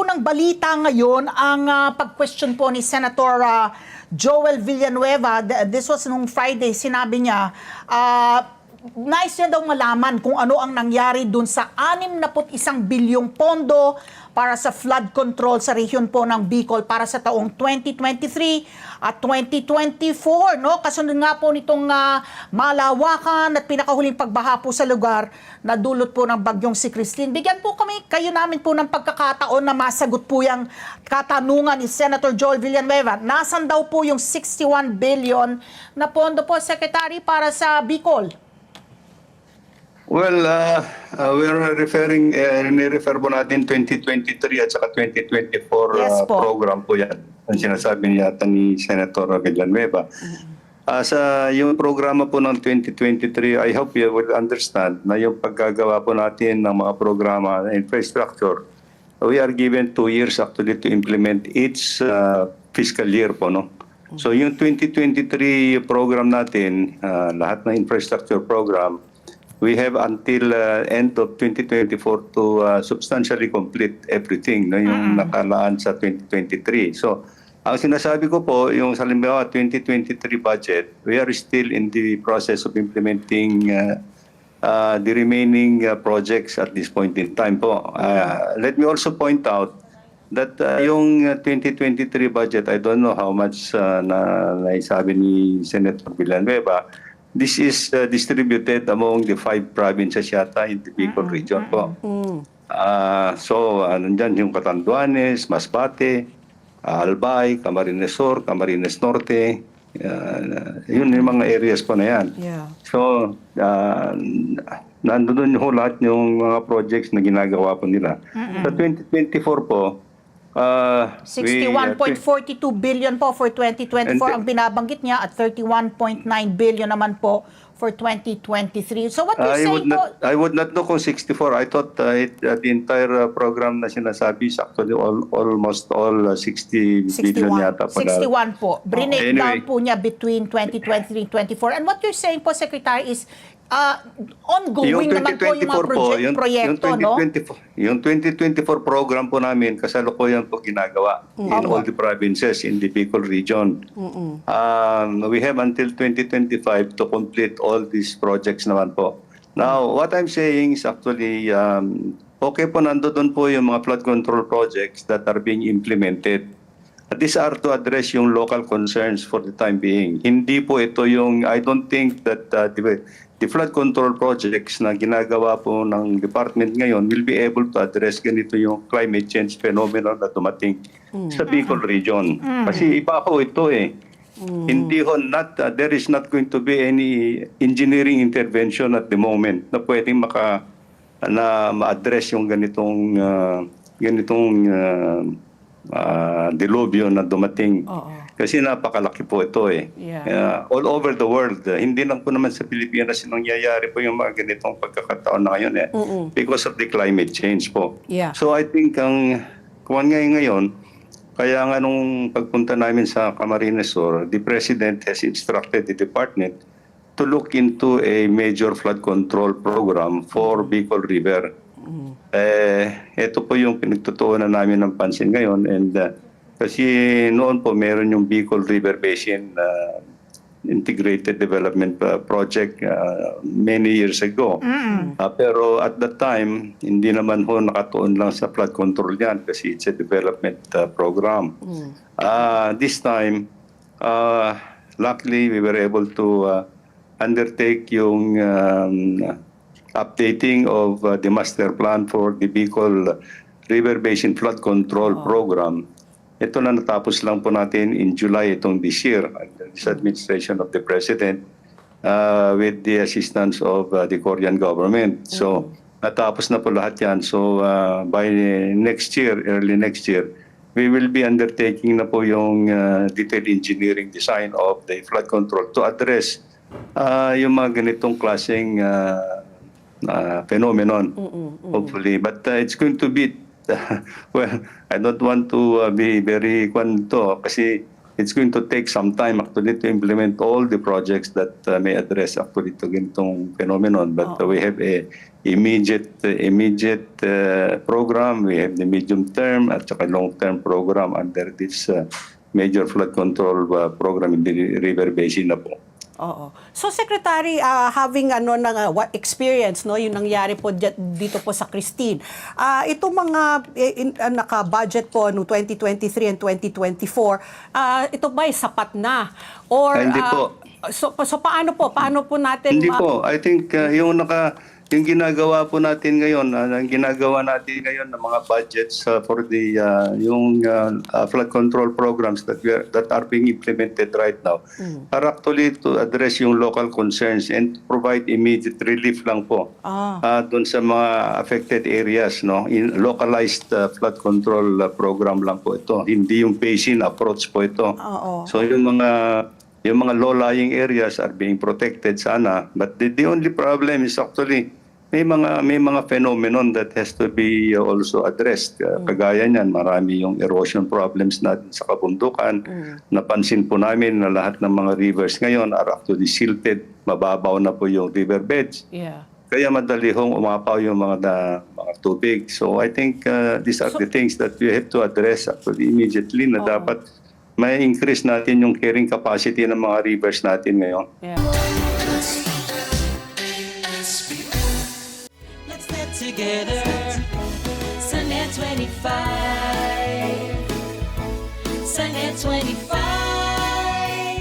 ng balita ngayon ang pag-question po ni Senator Joel Villanueva. This was nung Friday. Sinabi niya, nais niya daw malaman kung ano ang nangyari dun sa 61 bilyong pondo para sa flood control sa rehiyon po ng Bicol para sa taong 2023 at 2024. No? Kasunod nga po nitong malawakan at pinakahuling pagbaha po sa lugar na dulot po ng bagyong si Christine. Bigyan po kayo namin po ng pagkakataon na masagot po yung katanungan ni Senator Joel Villanueva. Nasaan daw po yung 61 billion na pondo po, Secretary, para sa Bicol? Well, we're referring, ni-refer po natin 2023 at saka 2024 Yes po. program po yan. Ang sinasabi yata ni Senator Villanueva. Sa yung programa po ng 2023, I hope you will understand na yung paggagawa po natin ng mga programa na infrastructure, we are given 2 years actually to implement each fiscal year po, no? So yung 2023 program natin, lahat ng infrastructure program, we have until end of 2024 to substantially complete everything, no, yung nakalaan sa 2023. So, ang sinasabi ko po, yung sa halimbawa 2023 budget, we are still in the process of implementing the remaining projects at this point in time po. Let me also point out that yung 2023 budget, I don't know how much na naisabi ni Senator Villanueva. This is distributed among the 5 provinces yata in the Bicol region po. So, nandyan yung Catanduanes, Masbate, Albay, Camarines Sur, Camarines Norte. Yun yung mga areas po na yan. Yeah. So, nandun yung lahat yung mga projects na ginagawa po nila. Sa 2024 po, 61.42 billion po for 2024 ang binabanggit niya at 31.9 billion naman po for 2023. So what you're saying po... I would not know kung 64. I thought the entire program na sinasabi is actually almost all 60 billion yata. 61 po. Break down Anyway, po niya between 2023 and 2024. And what you're saying po, Secretary, is ongoing naman po yung mga proyekto, no? Yung 2024 program po namin, kasalukuyan po ginagawa in all the provinces in the Bicol region. We have until 2025 to complete all these projects naman po. Now, what I'm saying is actually, okay po nandoon po yung mga flood control projects that are being implemented. These are to address yung local concerns for the time being. Hindi po ito yung, I don't think that the flood control projects na ginagawa po ng department ngayon will be able to address ganito yung climate change phenomenon na dumating sa Bicol region. Kasi iba po ito eh. Hindi ho, there is not going to be any engineering intervention at the moment na pwedeng ma-address yung ganitong dilubyo na dumating. Kasi napakalaki po ito eh. Yeah. All over the world. Hindi lang po naman sa Pilipinas nangyayari po yung mga ganitong pagkakataon na ngayon eh. Because of the climate change po. Yeah. So I think kung ngayon, kaya nga nung pagpunta namin sa Camarines Sur, the President has instructed the department to look into a major flood control program for Bicol River. Ito po yung pinagtutuunan namin ng pansin ngayon and kasi noon po meron yung Bicol River Basin Integrated Development Project many years ago. Pero at that time, hindi naman ho nakatuon lang sa flood control yan kasi it's a development program. This time, luckily we were able to undertake yung updating of the master plan for the Bicol River Basin Flood Control Program. Ito na natapos lang po natin in July itong this year, this administration of the President with the assistance of the Korean government. So, natapos na po lahat yan. So, by next year, early next year, we will be undertaking na po yung detailed engineering design of the flood control to address yung mga ganitong klaseng phenomenon, hopefully. But it's going to be, well, I don't want to be very kwanto kasi it's going to take some time actually to implement all the projects that may address actually to ganitong phenomenon. But we have a immediate program, we have the medium term at saka long term program under this major flood control program in the river basin na po. Oo. So Secretary, having experience, no, yung nangyari po dito po sa Christine. Itong mga naka-budget po no 2023 and 2024, ito ba ay sapat na? Or Hindi po. So paano po? Paano po natin Hindi po. I think yung ginagawa po natin ngayon, ng mga budgets for the flood control programs that are being implemented right now are actually to address yung local concerns and provide immediate relief lang po doon sa mga affected areas, no, in localized flood control program lang po ito, hindi yung basin approach po ito. So yung mga low-lying areas are being protected sana, but the only problem is actually may mga phenomenon that has to be also addressed. Kagaya niyan, marami yung erosion problems natin sa kabundukan. Napansin po namin na lahat ng mga rivers ngayon are actually silted, mababaw na po yung riverbeds. Yeah. Kaya madali hong umapaw yung mga tubig. So I think these are the things that we have to address actually immediately na dapat may increase natin yung carrying capacity ng mga rivers natin ngayon. Yeah. Let's get together. Sunnet 25. Sunnet 25.